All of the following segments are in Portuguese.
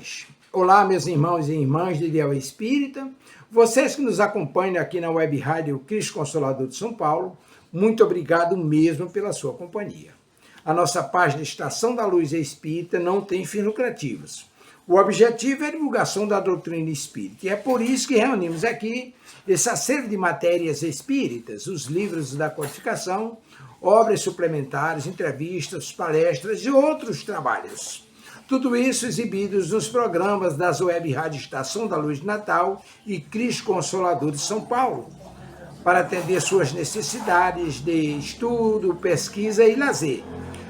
paz. Olá, meus irmãos e irmãs de Ideal Espírita, vocês que nos acompanham aqui na Web Rádio Cristo Consolador de São Paulo, muito obrigado mesmo pela sua companhia. A nossa página Estação da Luz Espírita não tem fins lucrativos. O objetivo é a divulgação da doutrina espírita, e é por isso que reunimos aqui esse acervo de matérias espíritas, os livros da codificação, obras suplementares, entrevistas, palestras e outros trabalhos. Tudo isso exibidos nos programas das Web Rádio Estação da Luz de Natal e Cristo Consolador de São Paulo, para atender suas necessidades de estudo, pesquisa e lazer.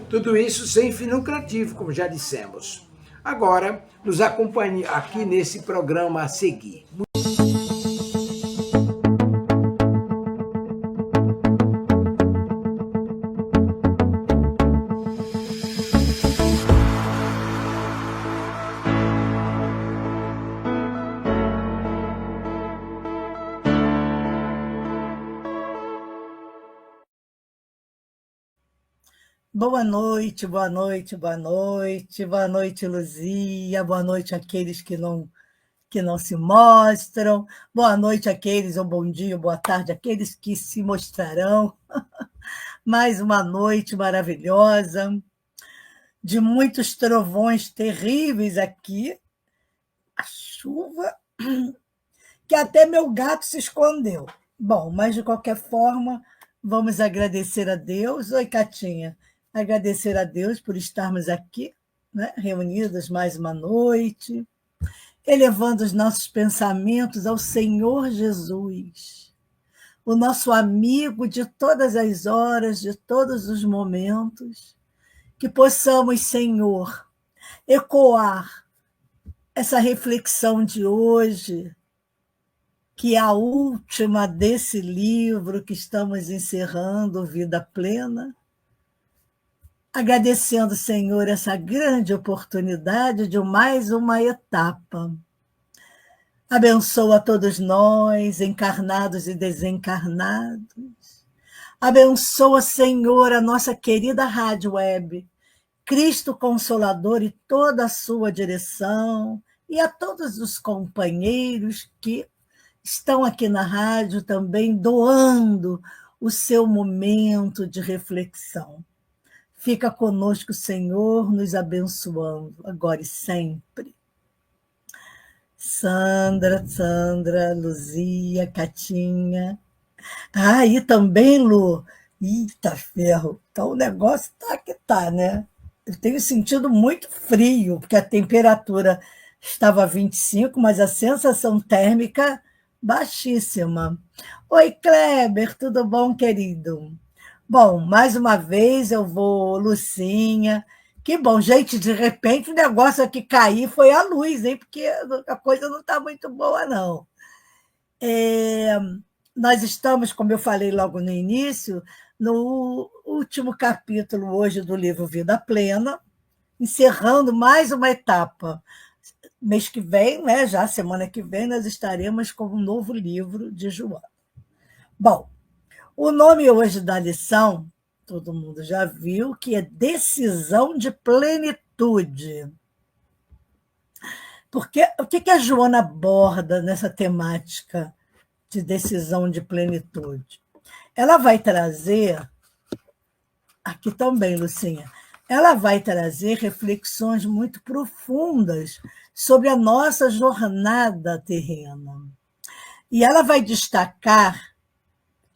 Tudo isso sem fim lucrativo, como já dissemos. Agora, nos acompanhe aqui nesse programa a seguir. Boa noite, boa noite, boa noite, boa noite, Luzia, boa noite àqueles que não se mostram, boa noite àqueles, ou bom dia, boa tarde, àqueles que se mostrarão. Mais uma noite maravilhosa, de muitos trovões terríveis aqui, a chuva, que até meu gato se escondeu. Bom, mas de qualquer forma, vamos agradecer a Deus. Oi, Catinha. Agradecer a Deus por estarmos aqui, né, reunidas mais uma noite, elevando os nossos pensamentos ao Senhor Jesus, o nosso amigo de todas as horas, de todos os momentos, que possamos, Senhor, ecoar essa reflexão de hoje, que é a última desse livro que estamos encerrando, Vida Plena, agradecendo, Senhor, essa grande oportunidade de mais uma etapa. Abençoa todos nós, encarnados e desencarnados. Abençoa, Senhor, a nossa querida Rádio Web, Cristo Consolador e toda a sua direção, e a todos os companheiros que estão aqui na rádio também doando o seu momento de reflexão. Fica conosco, Senhor, nos abençoando, agora e sempre. Sandra, Luzia, Catinha. E também, Lu, eita ferro, então o negócio tá que tá, né? Eu tenho sentido muito frio, porque a temperatura estava 25, mas a sensação térmica baixíssima. Oi, Kleber, tudo bom, querido? Bom, mais uma vez eu vou, Lucinha. Que bom, gente, de repente o negócio aqui cair foi a luz, hein? Porque a coisa não está muito boa, não. Nós estamos, como eu falei logo no início, no último capítulo hoje do livro Vida Plena, encerrando mais uma etapa. Mês que vem, né, já semana que vem, nós estaremos com um novo livro de Joana. Bom, o nome hoje da lição, todo mundo já viu, que é Decisão de Plenitude. Porque o que a Joana aborda nessa temática de decisão de plenitude? Ela vai trazer, aqui também, Lucinha, ela vai trazer reflexões muito profundas sobre a nossa jornada terrena. E ela vai destacar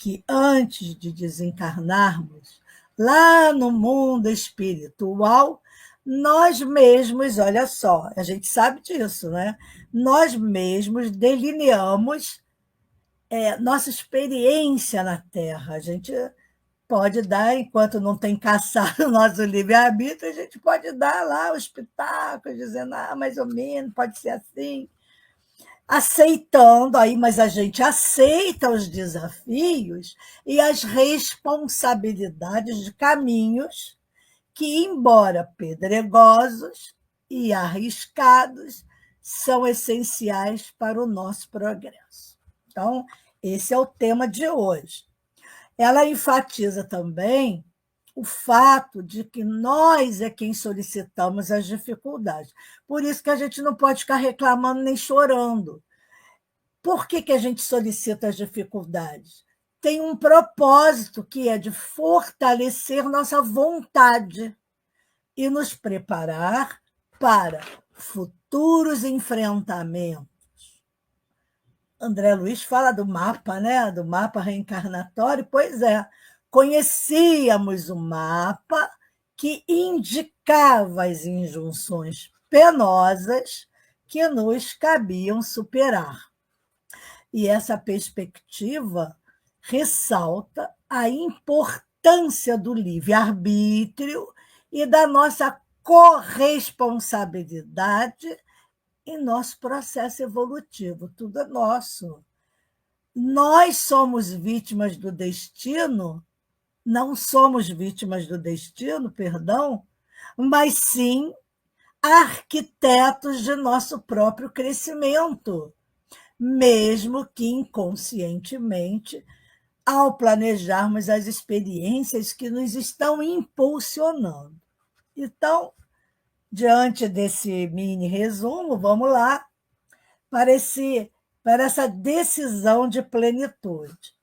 que antes de desencarnarmos, lá no mundo espiritual, nós mesmos, olha só, a gente sabe disso, né? Nós mesmos delineamos nossa experiência na Terra. A gente pode dar, enquanto não tem caçado o nosso livre-arbítrio, a gente pode dar lá o espetáculo, dizendo, mais ou menos, pode ser assim. Aceitando, mas a gente aceita os desafios e as responsabilidades de caminhos que, embora pedregosos e arriscados, são essenciais para o nosso progresso. Então, esse é o tema de hoje. Ela enfatiza também o fato de que nós é quem solicitamos as dificuldades. Por isso que a gente não pode ficar reclamando nem chorando. Por que a gente solicita as dificuldades? Tem um propósito, que é de fortalecer nossa vontade e nos preparar para futuros enfrentamentos. André Luiz fala do mapa, né? Do mapa reencarnatório. Pois é, conhecíamos o mapa que indicava as injunções penosas que nos cabiam superar. E essa perspectiva ressalta a importância do livre-arbítrio e da nossa corresponsabilidade em nosso processo evolutivo. Tudo é nosso. Nós somos vítimas do destino, não somos vítimas do destino, perdão, mas sim arquitetos de nosso próprio crescimento, mesmo que inconscientemente, ao planejarmos as experiências que nos estão impulsionando. Então, diante desse mini resumo, vamos lá para essa decisão de plenitude.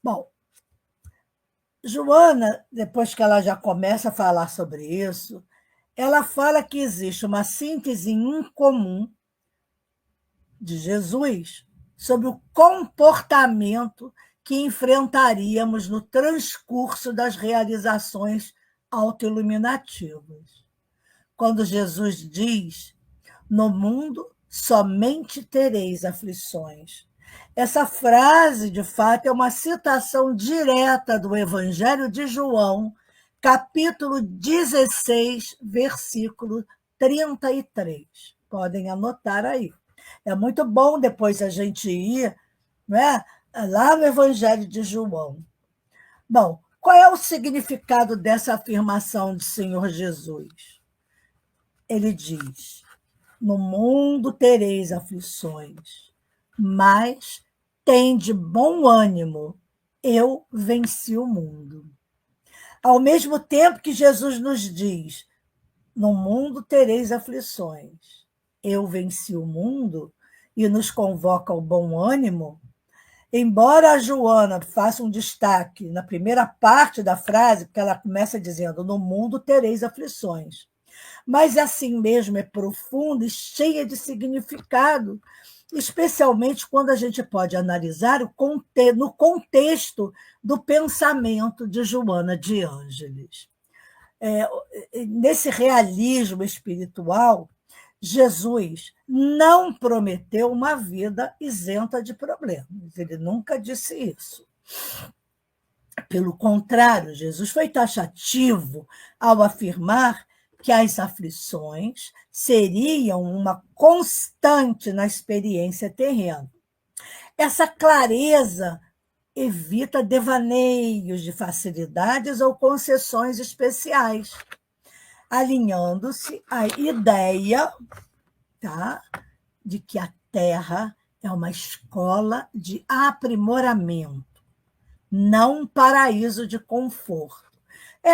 Bom, Joana, depois que ela já começa a falar sobre isso, ela fala que existe uma síntese incomum de Jesus sobre o comportamento que enfrentaríamos no transcurso das realizações autoiluminativas. Quando Jesus diz: no mundo somente tereis aflições. Essa frase, de fato, é uma citação direta do Evangelho de João, capítulo 16, versículo 33. Podem anotar aí. É muito bom depois a gente ir, né, lá no Evangelho de João. Bom, qual é o significado dessa afirmação do Senhor Jesus? Ele diz: no mundo tereis aflições, mas tende bom ânimo, eu venci o mundo. Ao mesmo tempo que Jesus nos diz: no mundo tereis aflições, eu venci o mundo, e nos convoca ao bom ânimo, embora a Joana faça um destaque na primeira parte da frase, porque ela começa dizendo: no mundo tereis aflições, mas assim mesmo é profunda e cheia de significado, especialmente quando a gente pode analisar no contexto do pensamento de Joana de Ângeles. Nesse realismo espiritual, Jesus não prometeu uma vida isenta de problemas. Ele nunca disse isso. Pelo contrário, Jesus foi taxativo ao afirmar que as aflições seriam uma constante na experiência terrena. Essa clareza evita devaneios de facilidades ou concessões especiais, alinhando-se à ideia, tá, de que a Terra é uma escola de aprimoramento, não um paraíso de conforto.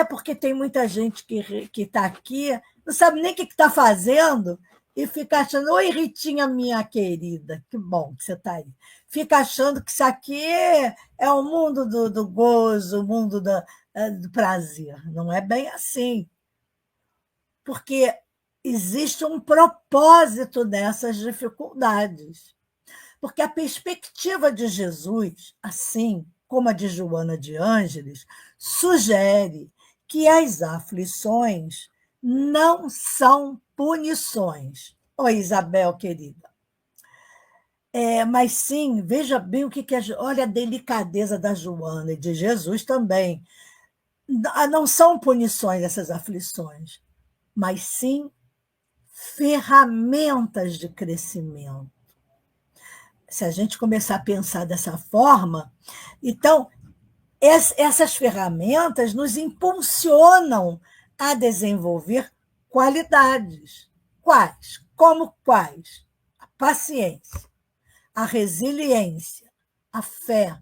Porque tem muita gente que está aqui, não sabe nem o que está fazendo, e fica achando: oi, Ritinha, minha querida, que bom que você está aí. Fica achando que isso aqui é o mundo do gozo, o mundo do prazer. Não é bem assim. Porque existe um propósito nessas dificuldades. Porque a perspectiva de Jesus, assim como a de Joana de Ângeles, sugere que as aflições não são punições. Oi, Isabel, querida. Mas sim, veja bem o que é. Olha a delicadeza da Joana e de Jesus também. Não são punições essas aflições, mas sim ferramentas de crescimento. Se a gente começar a pensar dessa forma, então, essas ferramentas nos impulsionam a desenvolver qualidades. Quais? Como quais? A paciência, a resiliência, a fé,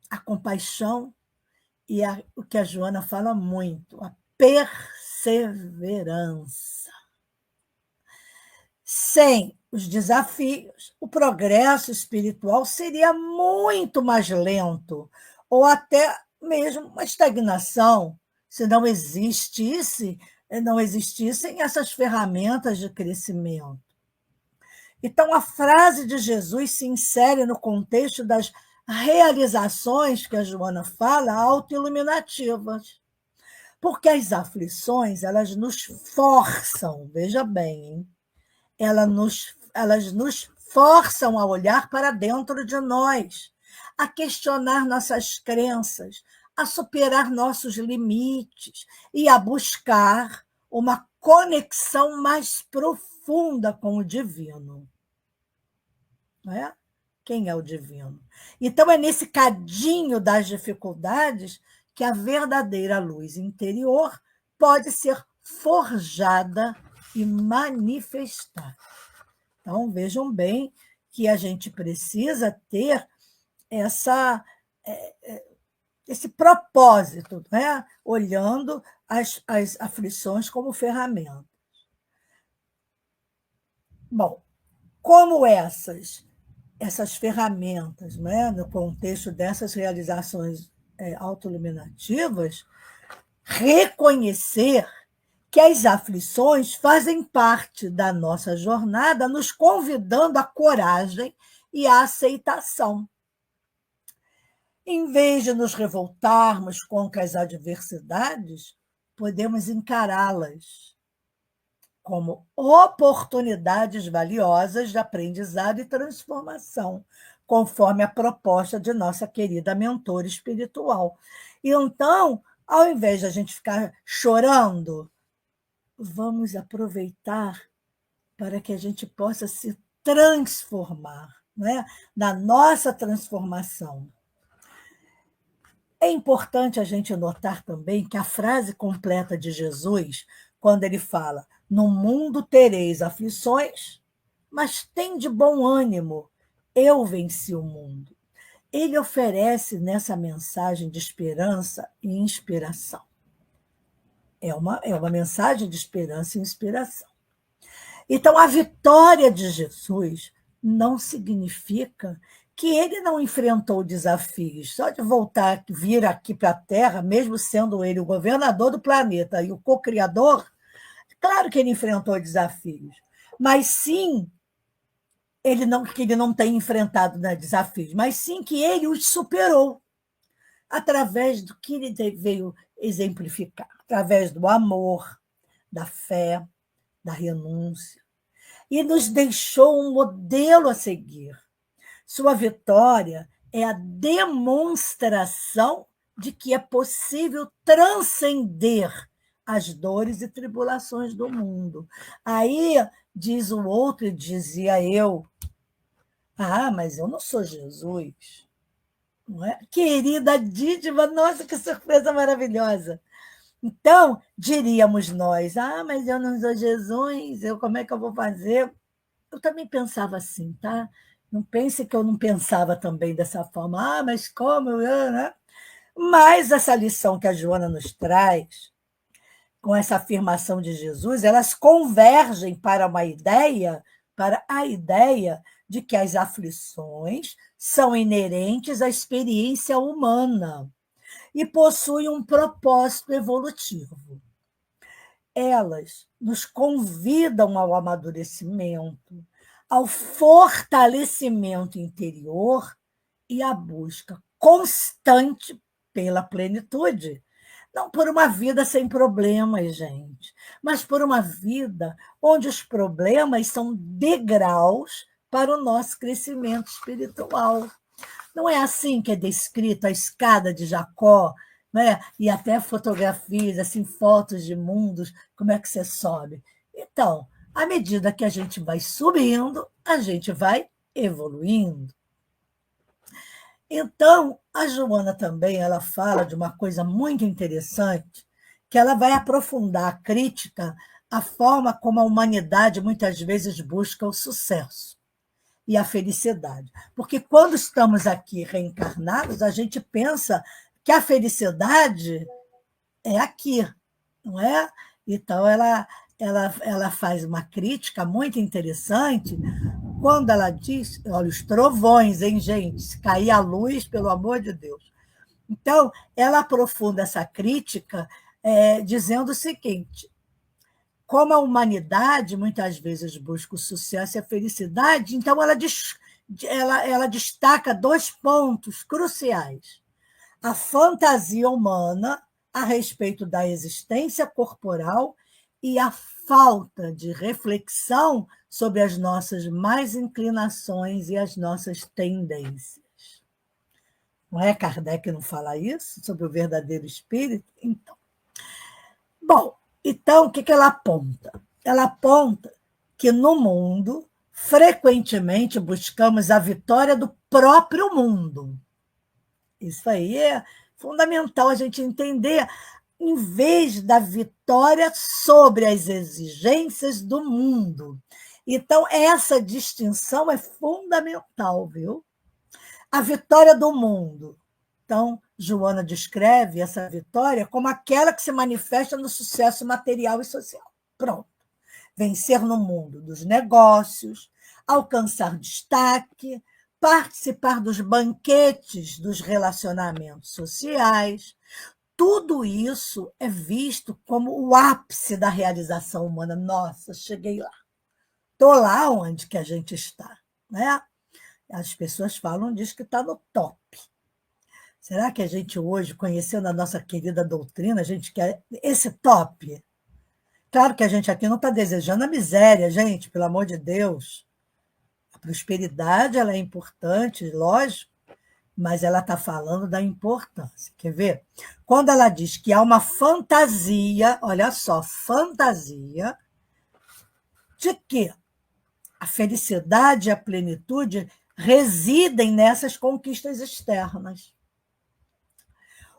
a compaixão e o que a Joana fala muito, a perseverança. Sem os desafios, o progresso espiritual seria muito mais lento, ou até mesmo uma estagnação, se não existissem essas ferramentas de crescimento. Então, a frase de Jesus se insere no contexto das realizações que a Joana fala, autoiluminativas. Porque as aflições, elas nos forçam, veja bem, hein? Elas nos forçam a olhar para dentro de nós, a questionar nossas crenças, a superar nossos limites e a buscar uma conexão mais profunda com o divino. Não é? Quem é o divino? Então, é nesse cadinho das dificuldades que a verdadeira luz interior pode ser forjada e manifestar. Então, vejam bem que a gente precisa ter esse propósito, né? Olhando as aflições como ferramenta. Bom, como essas ferramentas, né, no contexto dessas realizações autoiluminativas, reconhecer que as aflições fazem parte da nossa jornada, nos convidando à coragem e à aceitação. Em vez de nos revoltarmos contra as adversidades, podemos encará-las como oportunidades valiosas de aprendizado e transformação, conforme a proposta de nossa querida mentora espiritual. E então, ao invés de a gente ficar chorando, vamos aproveitar para que a gente possa se transformar, né? Na nossa transformação. É importante a gente notar também que a frase completa de Jesus, quando ele fala: no mundo tereis aflições, mas tende bom ânimo, eu venci o mundo. Ele oferece nessa mensagem de esperança e inspiração. É uma mensagem de esperança e inspiração. Então, a vitória de Jesus não significa que ele não enfrentou desafios. Só de vir aqui para a Terra, mesmo sendo ele o governador do planeta e o co-criador, claro que ele enfrentou desafios, mas sim que ele não tem enfrentado desafios, mas sim que ele os superou através do que ele veio exemplificar, através do amor, da fé, da renúncia, e nos deixou um modelo a seguir. Sua vitória é a demonstração de que é possível transcender as dores e tribulações do mundo. Aí diz o outro, e dizia eu: mas eu não sou Jesus. Não é? Querida Dídima, nossa, que surpresa maravilhosa. Então, diríamos nós: mas eu não sou Jesus, como é que eu vou fazer? Eu também pensava assim, tá? Não pense que eu não pensava também dessa forma. Mas como? Né? Mas essa lição que a Joana nos traz, com essa afirmação de Jesus, elas convergem para a ideia de que as aflições são inerentes à experiência humana e possuem um propósito evolutivo. Elas nos convidam ao amadurecimento, ao fortalecimento interior e à busca constante pela plenitude. Não por uma vida sem problemas, gente, mas por uma vida onde os problemas são degraus para o nosso crescimento espiritual. Não é assim que é descrita a escada de Jacó, né? E até fotografias, assim, fotos de mundos, como é que você sobe. Então, à medida que a gente vai subindo, a gente vai evoluindo. Então, a Joana também ela fala de uma coisa muito interessante, que ela vai aprofundar a crítica à forma como a humanidade muitas vezes busca o sucesso e a felicidade. Porque quando estamos aqui reencarnados, a gente pensa que a felicidade é aqui, não é? Então, ela faz uma crítica muito interessante quando ela diz, olha, os trovões, hein, gente? Se cair a luz, pelo amor de Deus. Então, ela aprofunda essa crítica dizendo o seguinte: como a humanidade muitas vezes busca o sucesso e a felicidade, então ela destaca dois pontos cruciais: a fantasia humana a respeito da existência corporal e a falta de reflexão sobre as nossas más inclinações e as nossas tendências. Não é Kardec que não fala isso sobre o verdadeiro espírito? Então, bom, então o que ela aponta? Ela aponta que no mundo frequentemente buscamos a vitória do próprio mundo. Isso aí é fundamental a gente entender, em vez da vitória sobre as exigências do mundo. Então, essa distinção é fundamental, viu? A vitória do mundo. Então, Joana descreve essa vitória como aquela que se manifesta no sucesso material e social. Pronto. Vencer no mundo dos negócios, alcançar destaque, participar dos banquetes dos relacionamentos sociais. Tudo isso é visto como o ápice da realização humana. Nossa, cheguei lá. Estou lá onde que a gente está, né? As pessoas falam, diz que está no top. Será que a gente hoje, conhecendo a nossa querida doutrina, a gente quer esse top? Claro que a gente aqui não está desejando a miséria, gente, pelo amor de Deus. A prosperidade ela é importante, lógico, mas ela está falando da importância. Quer ver? Quando ela diz que há uma fantasia, olha só, fantasia, de que a felicidade e a plenitude residem nessas conquistas externas.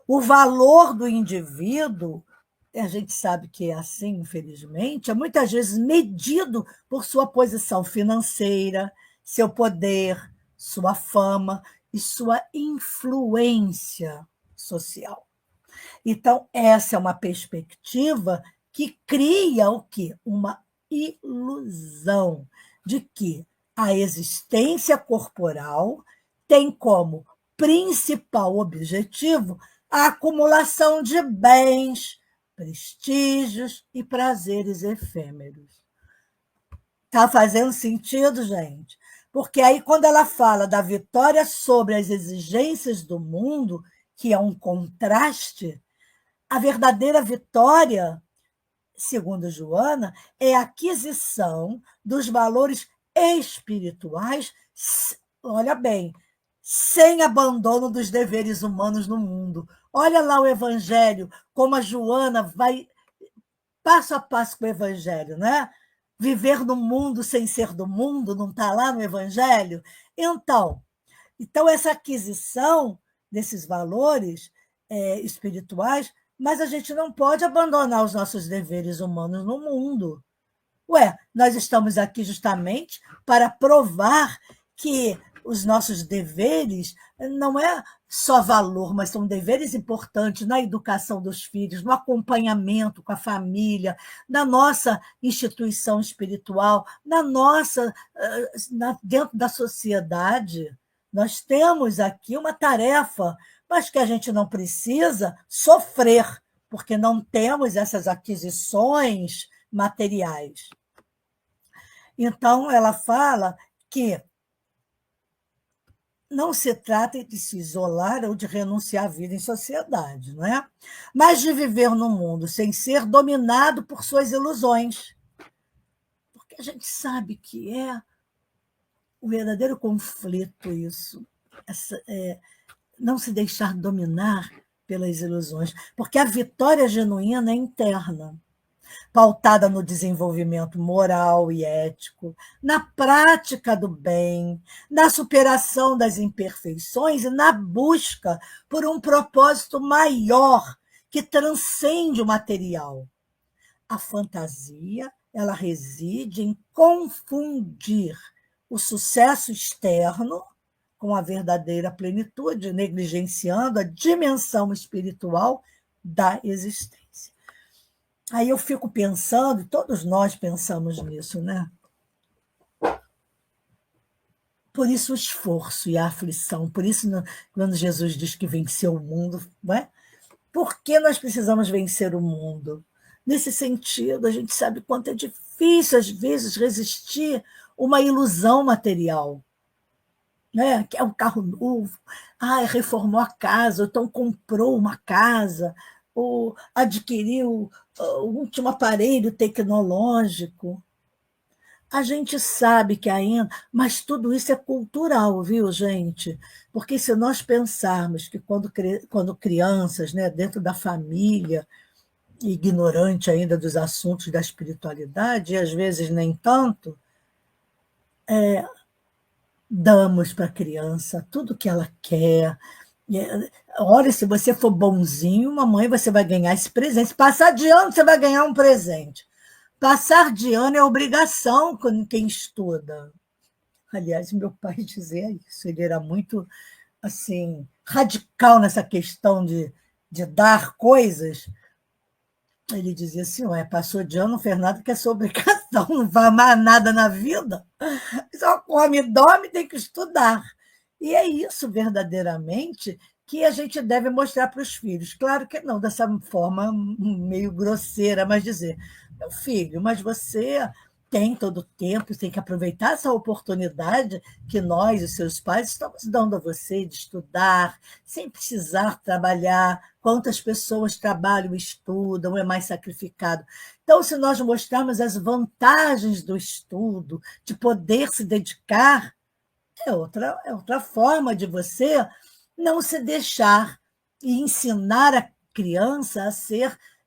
O valor do indivíduo, a gente sabe que é assim, infelizmente, é muitas vezes medido por sua posição financeira, seu poder, sua fama e sua influência social. Então, essa é uma perspectiva que cria o quê? Uma ilusão de que a existência corporal tem como principal objetivo a acumulação de bens, prestígios e prazeres efêmeros. Está fazendo sentido, gente? Porque aí, quando ela fala da vitória sobre as exigências do mundo, que é um contraste, a verdadeira vitória, segundo Joana, é a aquisição dos valores espirituais, olha bem, sem abandono dos deveres humanos no mundo. Olha lá o Evangelho, como a Joana vai passo a passo com o Evangelho, né? Viver no mundo sem ser do mundo, não está lá no Evangelho? Então, essa aquisição desses valores espirituais, mas a gente não pode abandonar os nossos deveres humanos no mundo. Ué, nós estamos aqui justamente para provar que os nossos deveres não é só valor, mas são deveres importantes na educação dos filhos, no acompanhamento com a família, na nossa instituição espiritual, dentro da sociedade. Nós temos aqui uma tarefa, mas que a gente não precisa sofrer, porque não temos essas aquisições materiais. Então, ela fala que não se trata de se isolar ou de renunciar à vida em sociedade, não é? Mas de viver no mundo sem ser dominado por suas ilusões. Porque a gente sabe que é o verdadeiro conflito isso, não se deixar dominar pelas ilusões, porque a vitória genuína é interna, pautada no desenvolvimento moral e ético, na prática do bem, na superação das imperfeições e na busca por um propósito maior que transcende o material. A fantasia, ela reside em confundir o sucesso externo com a verdadeira plenitude, negligenciando a dimensão espiritual da existência. Aí eu fico pensando, todos nós pensamos nisso, né? Por isso o esforço e a aflição, por isso quando Jesus diz que venceu o mundo, não é? Por que nós precisamos vencer o mundo? Nesse sentido, a gente sabe quanto é difícil, às vezes, resistir uma ilusão material, né? Que é um carro novo, reformou a casa, ou então comprou uma casa, ou adquiriu o último aparelho tecnológico. A gente sabe que ainda, mas tudo isso é cultural, viu, gente? Porque se nós pensarmos que quando crianças, né, dentro da família, ignorante ainda dos assuntos da espiritualidade, e às vezes nem tanto, damos para a criança tudo que ela quer. Olha, se você for bonzinho, mamãe, você vai ganhar esse presente. Se passar de ano, você vai ganhar um presente. Passar de ano é obrigação com quem estuda. Aliás, meu pai dizia isso, ele era muito assim radical nessa questão de dar coisas. Ele dizia assim, passou de ano, não fez nada que é sua obrigação, não vai mais nada na vida, só come e dorme, tem que estudar. E é isso, verdadeiramente, que a gente deve mostrar para os filhos. Claro que não dessa forma meio grosseira, mas dizer, meu filho, mas você tem todo o tempo, tem que aproveitar essa oportunidade que nós, os seus pais, estamos dando a você de estudar, sem precisar trabalhar. Quantas pessoas trabalham e estudam, é mais sacrificado. Então, se nós mostrarmos as vantagens do estudo, de poder se dedicar, é outra forma de você não se deixar e ensinar a criança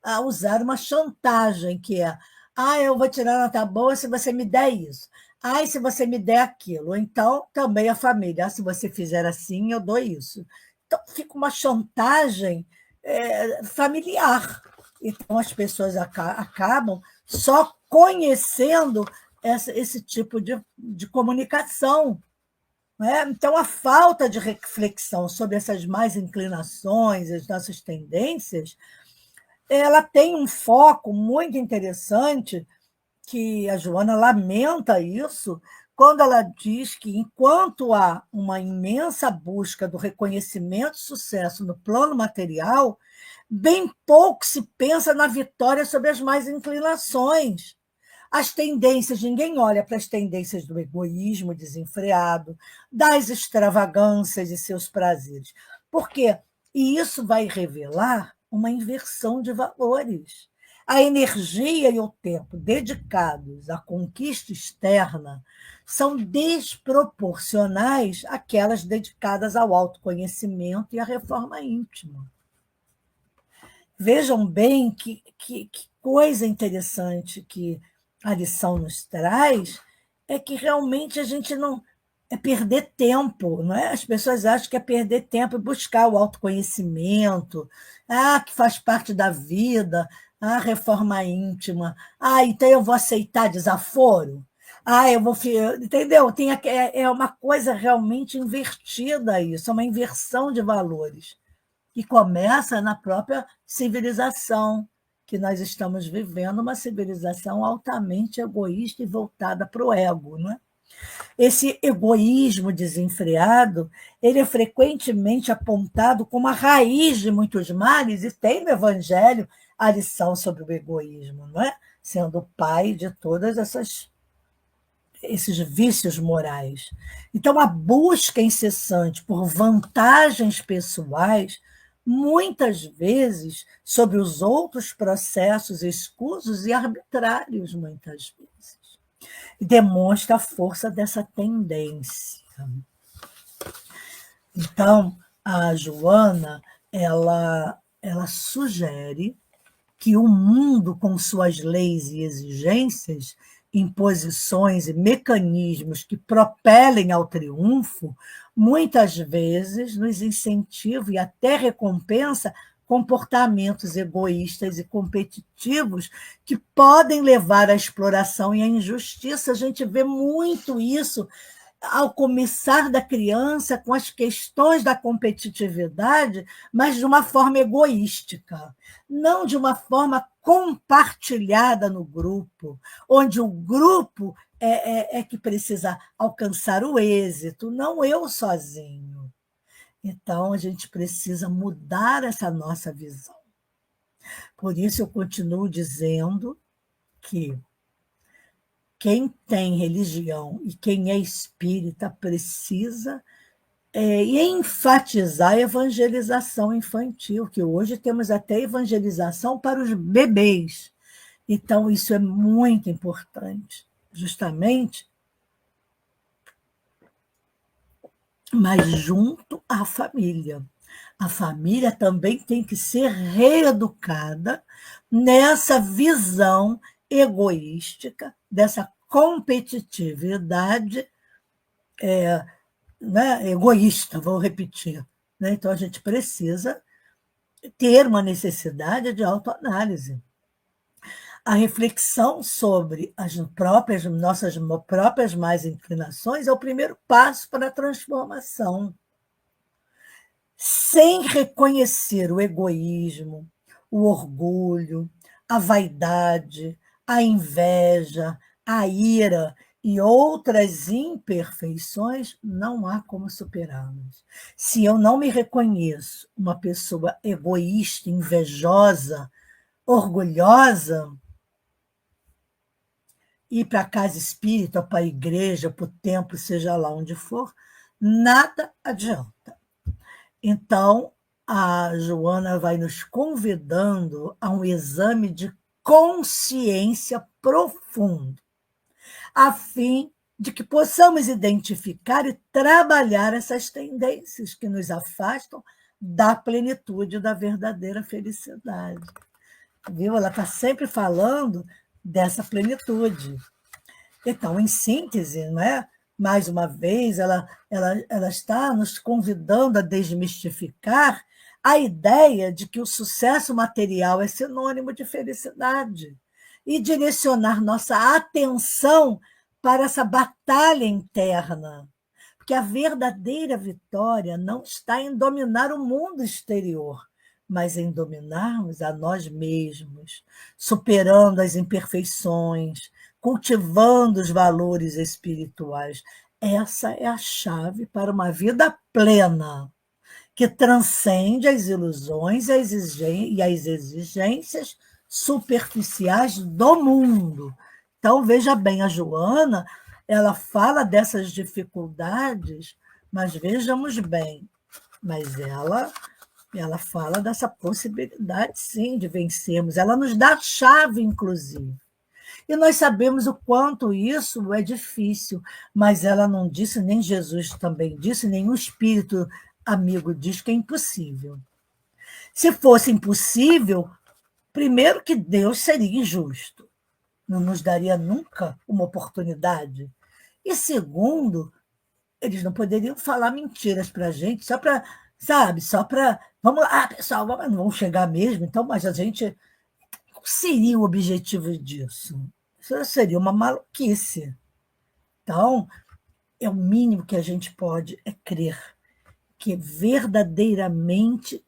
a usar uma chantagem, que é eu vou tirar nota boa se você me der isso. Se você me der aquilo. Então, também a família. Se você fizer assim, eu dou isso. Então, fica uma chantagem familiar. Então, as pessoas acabam só conhecendo esse tipo de comunicação. Então, a falta de reflexão sobre essas más inclinações, as nossas tendências, ela tem um foco muito interessante, que a Joana lamenta isso, quando ela diz que, enquanto há uma imensa busca do reconhecimento e sucesso no plano material, bem pouco se pensa na vitória sobre as más inclinações. As tendências, ninguém olha para as tendências do egoísmo desenfreado, das extravagâncias e seus prazeres. Por quê? E isso vai revelar uma inversão de valores. A energia e o tempo dedicados à conquista externa são desproporcionais àquelas dedicadas ao autoconhecimento e à reforma íntima. Vejam bem que coisa interessante que a lição nos traz, é que realmente a gente não... É perder tempo, não é? As pessoas acham que é perder tempo e buscar o autoconhecimento, que faz parte da vida, reforma íntima, então eu vou aceitar desaforo, eu vou... Entendeu? É uma coisa realmente invertida isso, é uma inversão de valores, que começa na própria civilização que nós estamos vivendo, uma civilização altamente egoísta e voltada para o ego, não é? Esse egoísmo desenfreado, ele é frequentemente apontado como a raiz de muitos males, e tem no Evangelho a lição sobre o egoísmo, não é? Sendo o pai de todas esses vícios morais. Então, a busca incessante por vantagens pessoais, muitas vezes sobre os outros processos escusos e arbitrários, muitas vezes, demonstra a força dessa tendência. Então, a Joana, ela sugere que o mundo, com suas leis e exigências, imposições e mecanismos que propelem ao triunfo, muitas vezes nos incentiva e até recompensa comportamentos egoístas e competitivos que podem levar à exploração e à injustiça. A gente vê muito isso ao começar da criança com as questões da competitividade, mas de uma forma egoística, não de uma forma compartilhada no grupo, onde o grupo é que precisa alcançar o êxito, não eu sozinho. Então, a gente precisa mudar essa nossa visão. Por isso, eu continuo dizendo que quem tem religião e quem é espírita precisa enfatizar a evangelização infantil, que hoje temos até evangelização para os bebês. Então, isso é muito importante, justamente, mas junto à família. A família também tem que ser reeducada nessa visão egoística, dessa competitividade né, egoísta, vou repetir. Né? Então, a gente precisa ter uma necessidade de autoanálise. A reflexão sobre as nossas próprias más inclinações é o primeiro passo para a transformação. Sem reconhecer o egoísmo, o orgulho, a vaidade, a inveja, a ira e outras imperfeições, não há como superá-las. Se eu não me reconheço uma pessoa egoísta, invejosa, orgulhosa, ir para a casa espírita, para a igreja, para o templo, seja lá onde for, nada adianta. Então, a Joana vai nos convidando a um exame de consciência profundo, a fim de que possamos identificar e trabalhar essas tendências que nos afastam da plenitude da verdadeira felicidade. Viu? Ela está sempre falando dessa plenitude. Então, em síntese, não é? Mais uma vez, ela está nos convidando a desmistificar a ideia de que o sucesso material é sinônimo de felicidade e direcionar nossa atenção para essa batalha interna, porque a verdadeira vitória não está em dominar o mundo exterior, mas em dominarmos a nós mesmos, superando as imperfeições, cultivando os valores espirituais. Essa é a chave para uma vida plena, que transcende as ilusões e as exigências superficiais do mundo. Então, veja bem, a Joana, ela fala dessas dificuldades, mas vejamos bem, mas ela fala dessa possibilidade, sim, de vencermos. Ela nos dá a chave, inclusive. E nós sabemos o quanto isso é difícil, mas ela não disse, nem Jesus também disse, nenhum espírito amigo diz que é impossível. Se fosse impossível, primeiro que Deus seria injusto, não nos daria nunca uma oportunidade. E segundo, eles não poderiam falar mentiras para a gente, só para, sabe, só para, vamos lá, pessoal, não vamos chegar mesmo, então, mas a gente, qual seria o objetivo disso? Isso seria uma maluquice. Então, é o mínimo que a gente pode é crer que verdadeiramente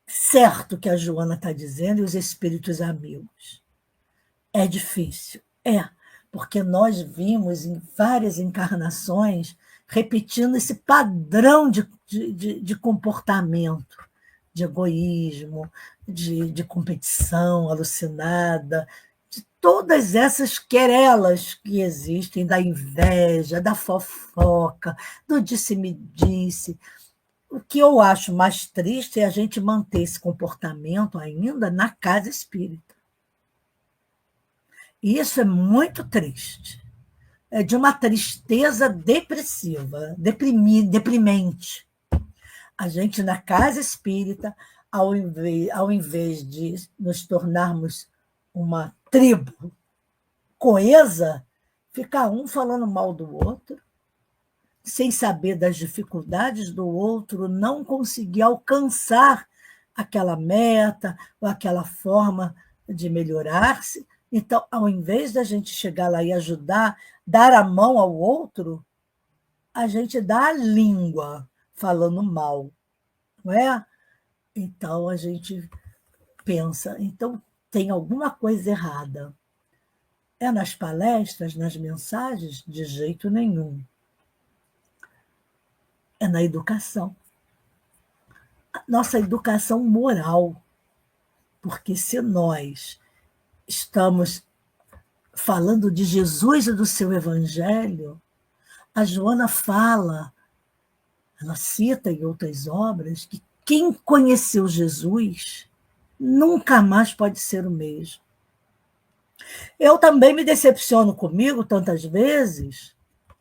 certo que a Joana está dizendo e os espíritos amigos. É difícil, porque nós vimos em várias encarnações repetindo esse padrão de comportamento, de egoísmo, de competição alucinada, de todas essas querelas que existem, da inveja, da fofoca, do disse-me-disse. O que eu acho mais triste é a gente manter esse comportamento ainda na casa espírita. E isso é muito triste. É de uma tristeza depressiva, deprimente. A gente, na casa espírita, ao invés de nos tornarmos uma tribo coesa, fica um falando mal do outro, sem saber das dificuldades do outro, não conseguir alcançar aquela meta ou aquela forma de melhorar-se, Então, ao invés da gente chegar lá e ajudar, dar a mão ao outro, a gente dá a língua falando mal, não é? Então, a gente pensa, então tem alguma coisa errada. É nas palestras, nas mensagens? De jeito nenhum. É na educação. Nossa educação moral. Porque se nós estamos falando de Jesus e do seu evangelho, a Joana fala, ela cita em outras obras, que quem conheceu Jesus nunca mais pode ser o mesmo. Eu também me decepciono comigo tantas vezes.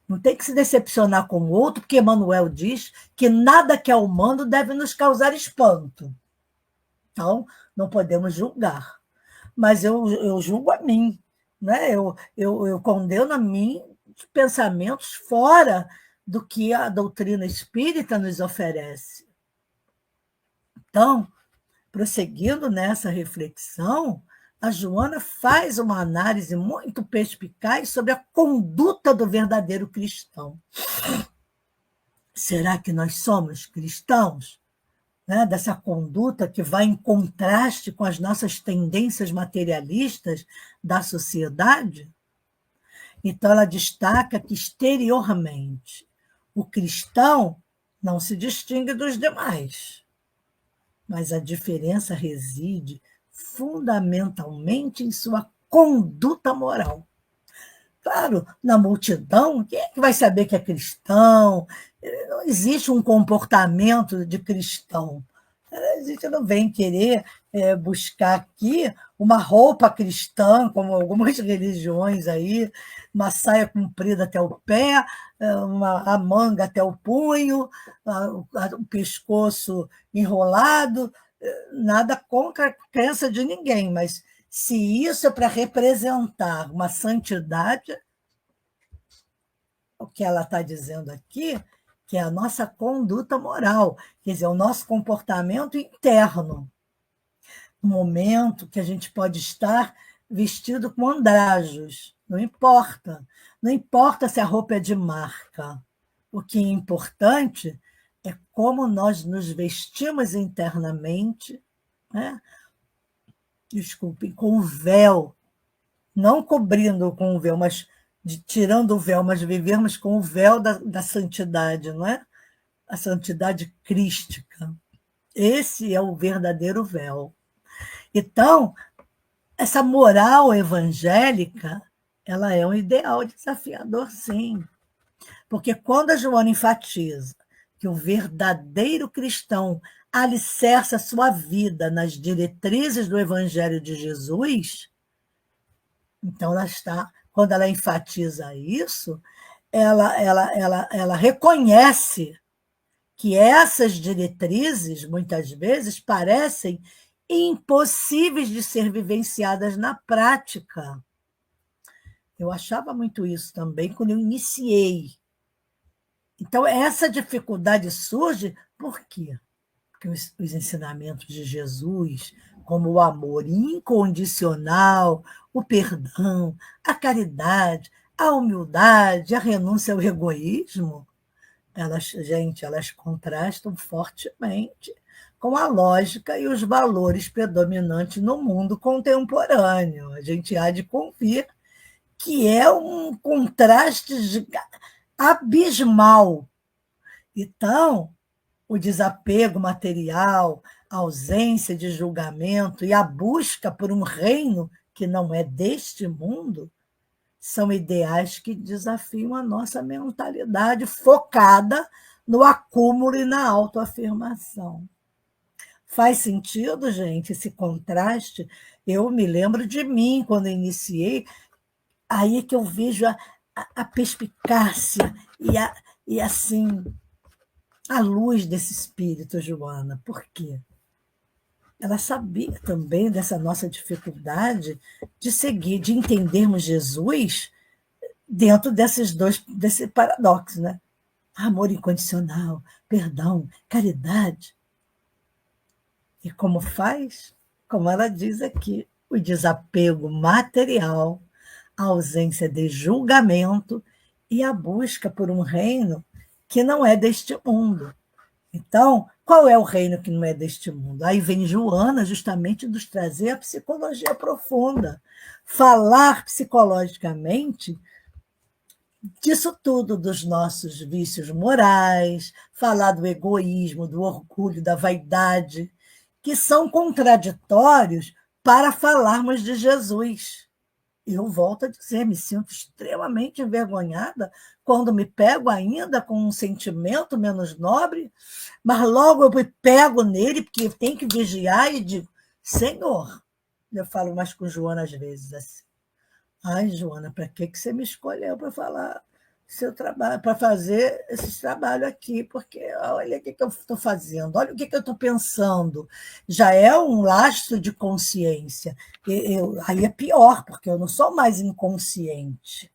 Não tem que se decepcionar com o outro, porque Emmanuel diz que nada que é humano deve nos causar espanto. Então, não podemos julgar. Mas eu julgo a mim. Né? Eu condeno a mim pensamentos fora do que a doutrina espírita nos oferece. Então, prosseguindo nessa reflexão, a Joana faz uma análise muito perspicaz sobre a conduta do verdadeiro cristão. Será que nós somos cristãos? Né? Dessa conduta que vai em contraste com as nossas tendências materialistas da sociedade? Então, ela destaca que, exteriormente, o cristão não se distingue dos demais, mas a diferença reside fundamentalmente em sua conduta moral. Claro, na multidão, quem é que vai saber que é cristão? Não existe um comportamento de cristão. A gente não vem querer buscar aqui uma roupa cristã, como algumas religiões aí, uma saia comprida até o pé, a manga até o punho, o pescoço enrolado, nada contra a crença de ninguém, mas se isso é para representar uma santidade, o que ela está dizendo aqui, que é a nossa conduta moral, quer dizer, o nosso comportamento interno. No momento que a gente pode estar vestido com andrajos, não importa. Não importa se a roupa é de marca. O que é importante é como nós nos vestimos internamente, né? Desculpem, com o véu, não cobrindo com o véu, mas tirando o véu, mas vivermos com o véu da santidade, não é? A santidade crística. Esse é o verdadeiro véu. Então, essa moral evangélica, ela é um ideal desafiador, sim. Porque quando a Joana enfatiza que o verdadeiro cristão alicerça sua vida nas diretrizes do Evangelho de Jesus, então ela está, quando ela enfatiza isso, ela reconhece que essas diretrizes, muitas vezes, parecem impossíveis de ser vivenciadas na prática. Eu achava muito isso também quando eu iniciei. Então, essa dificuldade surge por quê? Porque os ensinamentos de Jesus, como o amor incondicional, o perdão, a caridade, a humildade, a renúncia ao egoísmo, elas contrastam fortemente com a lógica e os valores predominantes no mundo contemporâneo. A gente há de convir que é um contraste abismal. Então, o desapego material, a ausência de julgamento e a busca por um reino que não é deste mundo são ideais que desafiam a nossa mentalidade focada no acúmulo e na autoafirmação. Faz sentido, gente, esse contraste? Eu me lembro de mim, quando iniciei, aí é que eu vejo a perspicácia e assim, a luz desse espírito, Joana. Por quê? Ela sabia também dessa nossa dificuldade de seguir, de entendermos Jesus dentro desse paradoxo, né? Amor incondicional, perdão, caridade. E como faz? Como ela diz aqui, o desapego material, a ausência de julgamento e a busca por um reino que não é deste mundo. Então, qual é o reino que não é deste mundo? Aí vem Joana justamente nos trazer a psicologia profunda, falar psicologicamente disso tudo, dos nossos vícios morais, falar do egoísmo, do orgulho, da vaidade, que são contraditórios para falarmos de Jesus. Eu volto a dizer, me sinto extremamente envergonhada quando me pego ainda com um sentimento menos nobre, mas logo eu me pego nele, porque tem que vigiar e digo, Senhor, eu falo mais com Joana às vezes assim, ai, Joana, para que você me escolheu para falar seu trabalho, para fazer esse trabalho aqui? Porque olha o que eu estou fazendo, olha o que eu estou pensando. Já é um lastro de consciência. Aí é pior, porque eu não sou mais inconsciente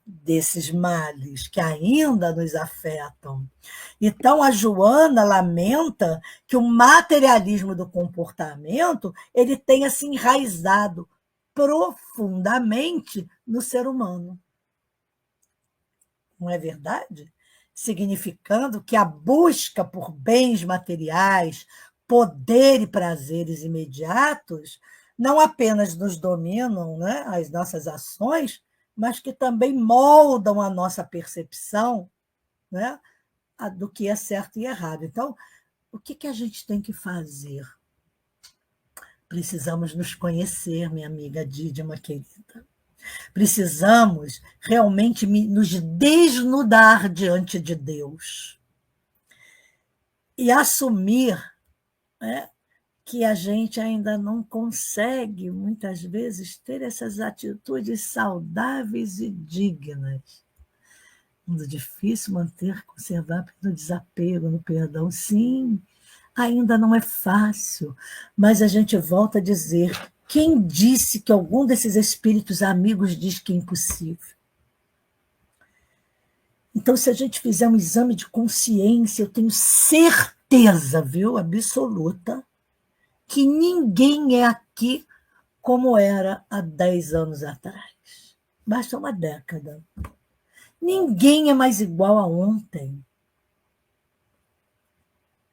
desses males que ainda nos afetam. Então, a Joana lamenta que o materialismo do comportamento ele tenha se enraizado profundamente no ser humano. Não é verdade? Significando que a busca por bens materiais, poder e prazeres imediatos não apenas nos dominam, né, as nossas ações, mas que também moldam a nossa percepção, né, do que é certo e errado. Então, o que a gente tem que fazer? Precisamos nos conhecer, minha amiga Dídima querida. Precisamos realmente nos desnudar diante de Deus e assumir, né, que a gente ainda não consegue, muitas vezes, ter essas atitudes saudáveis e dignas. Muito difícil manter, conservar no desapego, no perdão. Sim, ainda não é fácil, mas a gente volta a dizer: quem disse que algum desses espíritos amigos diz que é impossível? Então, se a gente fizer um exame de consciência, eu tenho certeza, viu, absoluta, que ninguém é aqui como era há 10 anos atrás. Basta uma década. Ninguém é mais igual a ontem.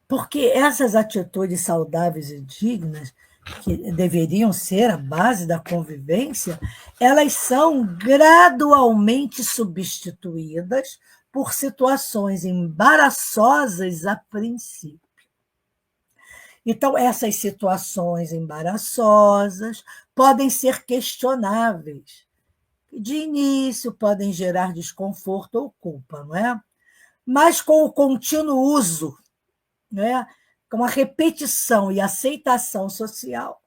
Porque essas atitudes saudáveis e dignas, que deveriam ser a base da convivência, elas são gradualmente substituídas por situações embaraçosas a princípio. Então, essas situações embaraçosas podem ser questionáveis. De início, podem gerar desconforto ou culpa, não é? Mas com o contínuo uso, né, com a repetição e aceitação social,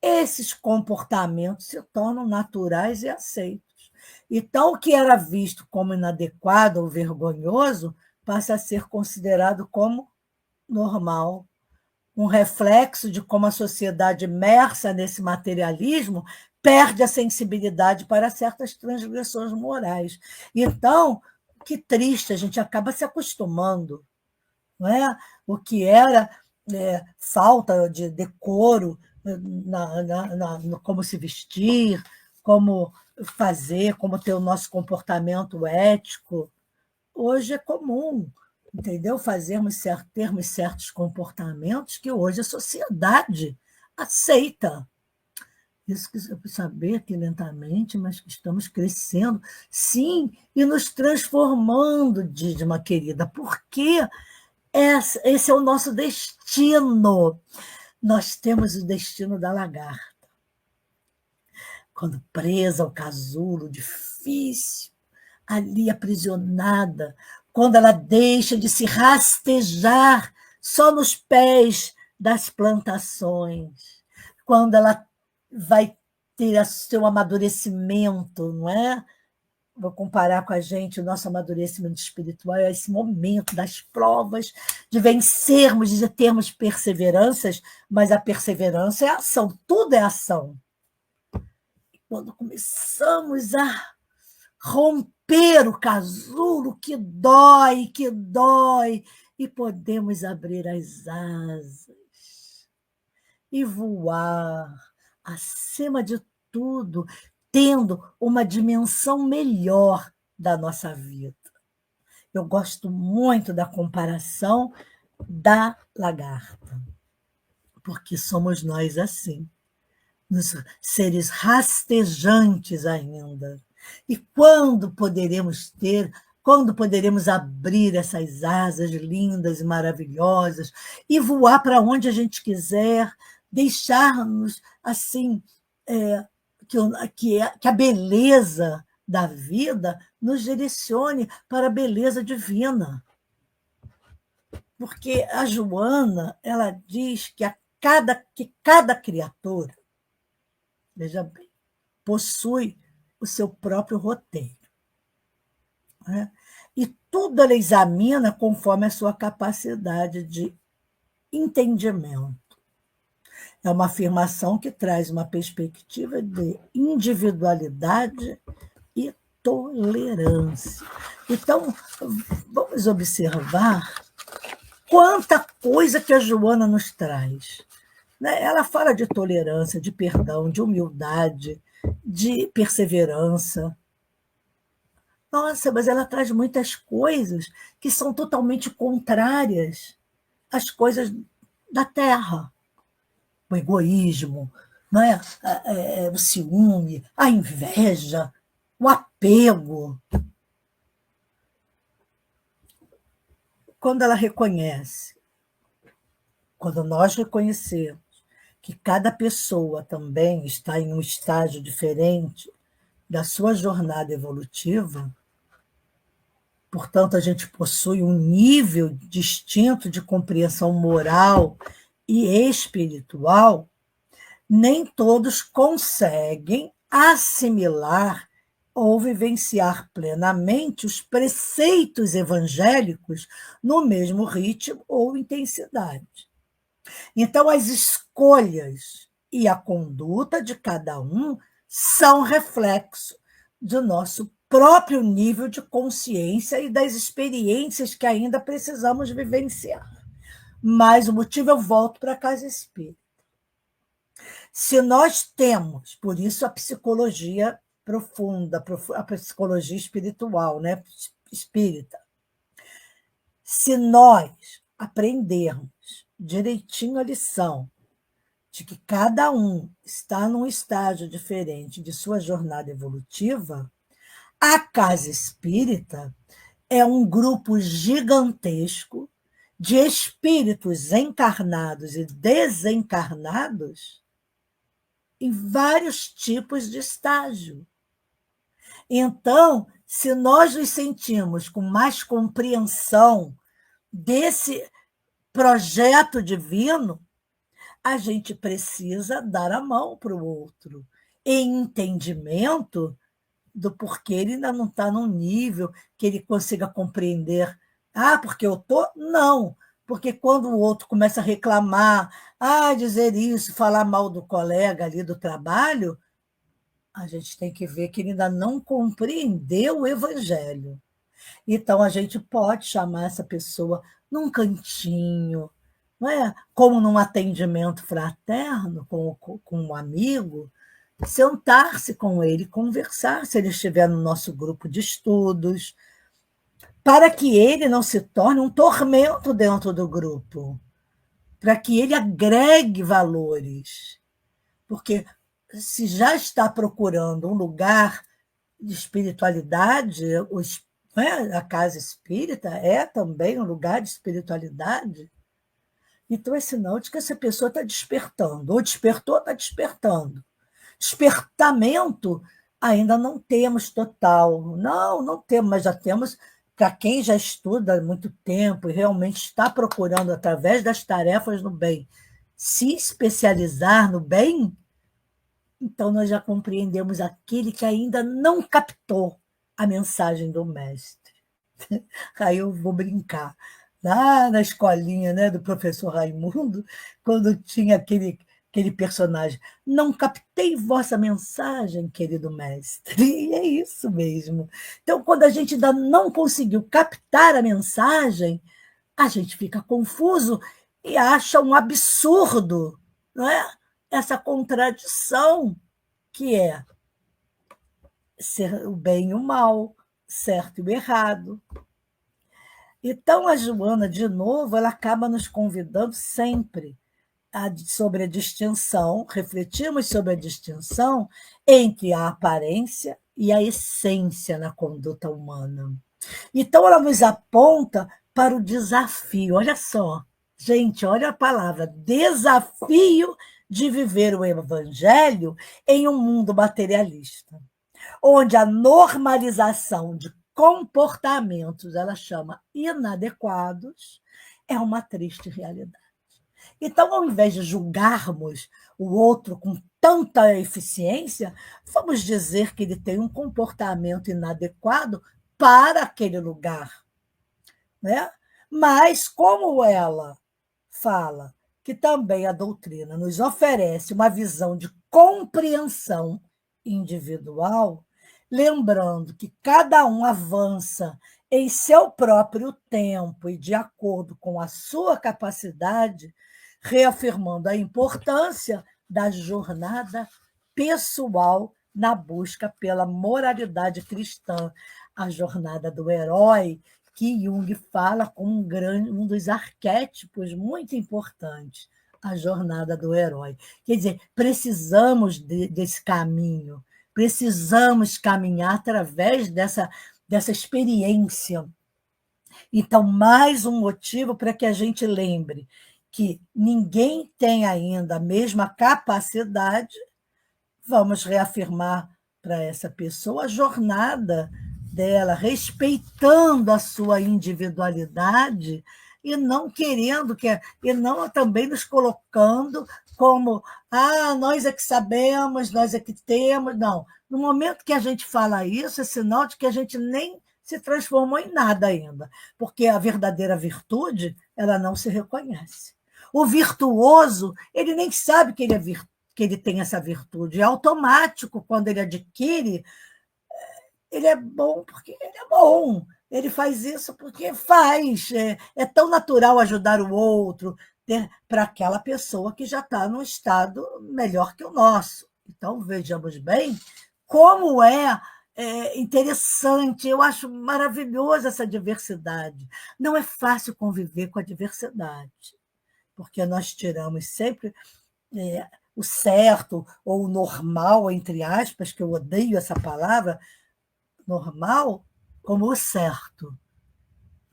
esses comportamentos se tornam naturais e aceitos. Então, o que era visto como inadequado ou vergonhoso passa a ser considerado como normal, um reflexo de como a sociedade imersa nesse materialismo perde a sensibilidade para certas transgressões morais. Então, que triste, a gente acaba se acostumando, não é? O que era falta de decoro no como se vestir, como fazer, como ter o nosso comportamento ético, hoje é comum, entendeu? Termos certos comportamentos que hoje a sociedade aceita. Isso que eu saber que lentamente, mas que estamos crescendo, sim, e nos transformando, Dídima querida, porque esse é o nosso destino. Nós temos o destino da lagarta. Quando presa ao casulo, difícil, ali aprisionada, quando ela deixa de se rastejar só nos pés das plantações, quando ela vai ter seu amadurecimento, não é? Vou comparar com a gente o nosso amadurecimento espiritual, é esse momento das provas, de vencermos, de termos perseveranças, mas a perseverança é ação, tudo é ação. Quando começamos a romper o casulo que dói, e podemos abrir as asas e voar acima de tudo, tendo uma dimensão melhor da nossa vida. Eu gosto muito da comparação da lagarta, porque somos nós assim, nos seres rastejantes ainda. E quando poderemos abrir essas asas lindas e maravilhosas e voar para onde a gente quiser, deixar-nos assim, que a beleza da vida nos direcione para a beleza divina. Porque a Joana, ela diz que cada criatura, veja bem, possui o seu próprio roteiro. Né? E tudo ela examina conforme a sua capacidade de entendimento. É uma afirmação que traz uma perspectiva de individualidade e tolerância. Então, vamos observar quanta coisa que a Joana nos traz. Ela fala de tolerância, de perdão, de humildade, de perseverança. Nossa, mas ela traz muitas coisas que são totalmente contrárias às coisas da Terra. O egoísmo, não é? O ciúme, a inveja, o apego. Quando ela reconhece, quando nós reconhecemos que cada pessoa também está em um estágio diferente da sua jornada evolutiva, portanto, a gente possui um nível distinto de compreensão moral e espiritual, nem todos conseguem assimilar ou vivenciar plenamente os preceitos evangélicos no mesmo ritmo ou intensidade. Então, as escolhas e a conduta de cada um são reflexo do nosso próprio nível de consciência e das experiências que ainda precisamos vivenciar. Mas o motivo, eu volto para a casa espírita. Se nós temos, por isso a psicologia profunda, a psicologia espiritual, né? Espírita, se nós aprendermos direitinho a lição de que cada um está num estágio diferente de sua jornada evolutiva, a casa espírita é um grupo gigantesco de espíritos encarnados e desencarnados em vários tipos de estágio. Então, se nós nos sentimos com mais compreensão desse projeto divino, a gente precisa dar a mão para o outro, em entendimento do porquê ele ainda não está num nível que ele consiga compreender. Ah, porque eu estou? Não. Porque quando o outro começa a reclamar, dizer isso, falar mal do colega ali do trabalho, a gente tem que ver que ele ainda não compreendeu o evangelho. Então, a gente pode chamar essa pessoa num cantinho, não é? Como num atendimento fraterno, com um amigo, sentar-se com ele, conversar, se ele estiver no nosso grupo de estudos, para que ele não se torne um tormento dentro do grupo, para que ele agregue valores. Porque se já está procurando um lugar de espiritualidade, a casa espírita é também um lugar de espiritualidade, então é sinal de que essa pessoa está despertando, ou despertou, está despertando. Despertamento ainda não temos total, não temos, mas já temos, para quem já estuda há muito tempo e realmente está procurando, através das tarefas no bem, se especializar no bem, então nós já compreendemos aquele que ainda não captou a mensagem do mestre. Aí eu vou brincar. Lá na escolinha, né, do professor Raimundo, quando tinha aquele personagem, não captei vossa mensagem, querido mestre. E é isso mesmo. Então, quando a gente ainda não conseguiu captar a mensagem, a gente fica confuso e acha um absurdo, não é? essa contradição que é ser o bem e o mal, certo e o errado. Então, a Joana, de novo, ela acaba nos convidando sempre sobre a distinção, refletimos sobre a distinção entre a aparência e a essência na conduta humana. Então, ela nos aponta para o desafio. Olha só, gente, olha a palavra, desafio de viver o evangelho em um mundo materialista, onde a normalização de comportamentos, ela chama inadequados, é uma triste realidade. Então, ao invés de julgarmos o outro com tanta eficiência, vamos dizer que ele tem um comportamento inadequado para aquele lugar, né? Mas, como ela fala que também a doutrina nos oferece uma visão de compreensão individual, lembrando que cada um avança em seu próprio tempo e de acordo com a sua capacidade, reafirmando a importância da jornada pessoal na busca pela moralidade cristã, a jornada do herói, que Jung fala como um dos arquétipos muito importantes, a jornada do herói. Quer dizer, precisamos desse caminho, precisamos caminhar através dessa experiência. Então, mais um motivo para que a gente lembre que ninguém tem ainda a mesma capacidade, vamos reafirmar para essa pessoa a jornada dela, respeitando a sua individualidade e não querendo e não também nos colocando como nós é que sabemos, nós é que temos. Não. No momento que a gente fala isso, é sinal de que a gente nem se transformou em nada ainda, porque a verdadeira virtude, ela não se reconhece. O virtuoso, ele nem sabe que ele tem essa virtude. É automático quando ele adquire, ele é bom porque ele é bom. Ele faz isso porque faz. É tão natural ajudar o outro para aquela pessoa que já está num estado melhor que o nosso. Então, vejamos bem como é interessante, eu acho maravilhosa essa diversidade. Não é fácil conviver com a diversidade, porque nós tiramos sempre o certo ou o normal, entre aspas, que eu odeio essa palavra, normal, como o certo.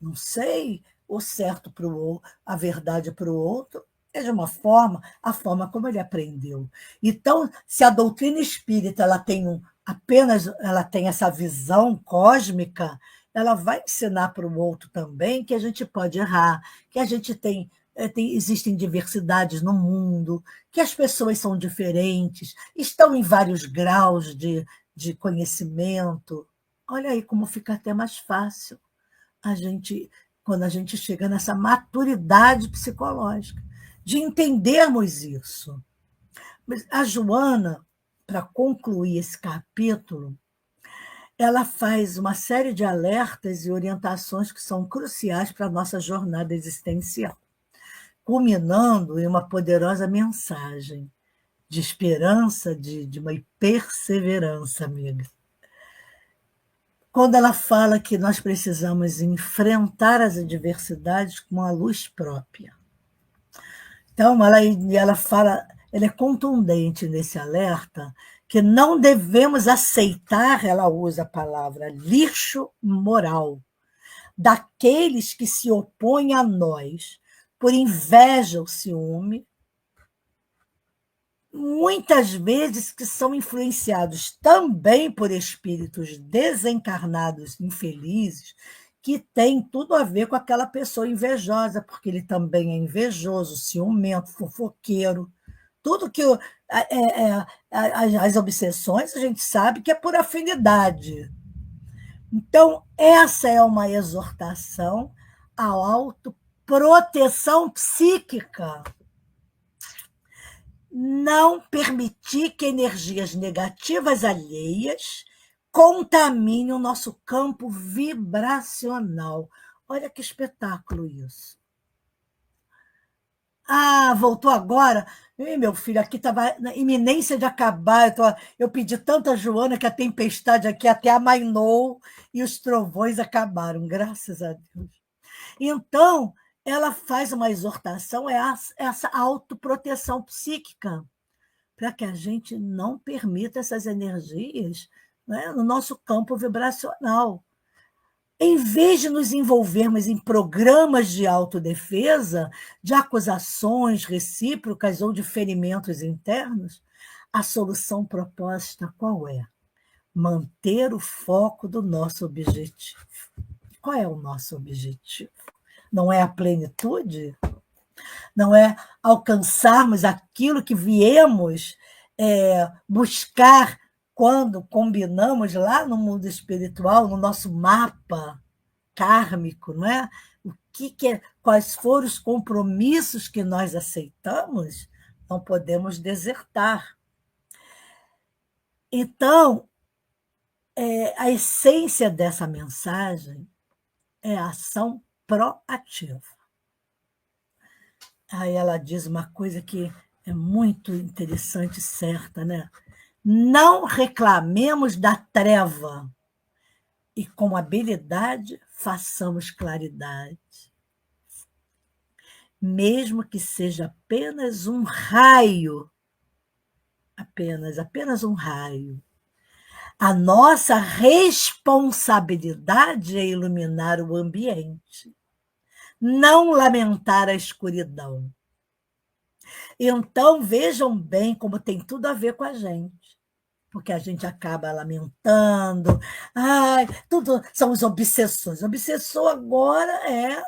Não sei, o certo para o outro, a verdade para o outro, é de uma forma, a forma como ele aprendeu. Então, se a doutrina espírita ela tem essa visão cósmica, ela vai ensinar para o outro também que a gente pode errar, que a gente existem diversidades no mundo, que as pessoas são diferentes, estão em vários graus de conhecimento. Olha aí como fica até mais fácil quando a gente chega nessa maturidade psicológica, de entendermos isso. Mas a Joana, para concluir esse capítulo, ela faz uma série de alertas e orientações que são cruciais para a nossa jornada existencial, culminando em uma poderosa mensagem de esperança, de uma perseverança, amiga. Quando ela fala que nós precisamos enfrentar as adversidades com a luz própria. Então, ela fala, ela é contundente nesse alerta, que não devemos aceitar, ela usa a palavra lixo moral, daqueles que se opõem a nós por inveja ou ciúme, muitas vezes que são influenciados também por espíritos desencarnados, infelizes, que tem tudo a ver com aquela pessoa invejosa, porque ele também é invejoso, ciumento, fofoqueiro. Tudo que as obsessões, a gente sabe que é por afinidade. Então, essa é uma exortação à autoproteção psíquica. Não permitir que energias negativas alheias contaminem o nosso campo vibracional. Olha que espetáculo isso. Ah, voltou agora? Ih, meu filho, aqui estava na iminência de acabar. Eu pedi tanto a Joana que a tempestade aqui até amainou e os trovões acabaram, graças a Deus. Então, ela faz uma exortação, essa autoproteção psíquica, para que a gente não permita essas energias, né, no nosso campo vibracional. Em vez de nos envolvermos em programas de autodefesa, de acusações recíprocas ou de ferimentos internos, a solução proposta qual é? Manter o foco do nosso objetivo. Qual é o nosso objetivo? Não é a plenitude? Não é alcançarmos aquilo que viemos buscar quando combinamos lá no mundo espiritual, no nosso mapa kármico, não é? Quais foram os compromissos que nós aceitamos? Não podemos desertar. Então, a essência dessa mensagem é a ação proativa. Aí ela diz uma coisa que é muito interessante e certa, né? Não reclamemos da treva e, com habilidade, façamos claridade. Mesmo que seja apenas um raio, apenas um raio. A nossa responsabilidade é iluminar o ambiente, não lamentar a escuridão. Então, vejam bem como tem tudo a ver com a gente, porque a gente acaba lamentando, tudo são as obsessões. O obsessor agora é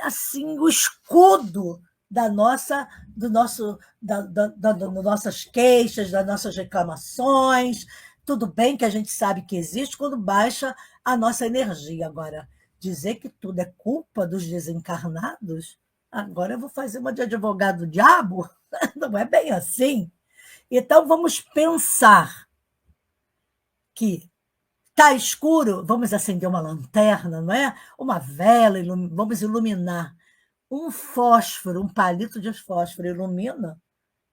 assim o escudo das nossas queixas, das nossas reclamações. Tudo bem que a gente sabe que existe quando baixa a nossa energia. Agora, dizer que tudo é culpa dos desencarnados, agora eu vou fazer uma de advogado do diabo? Não é bem assim. Então, vamos pensar que está escuro, vamos acender uma lanterna, não é? Uma vela, vamos iluminar. Um fósforo, um palito de fósforo ilumina.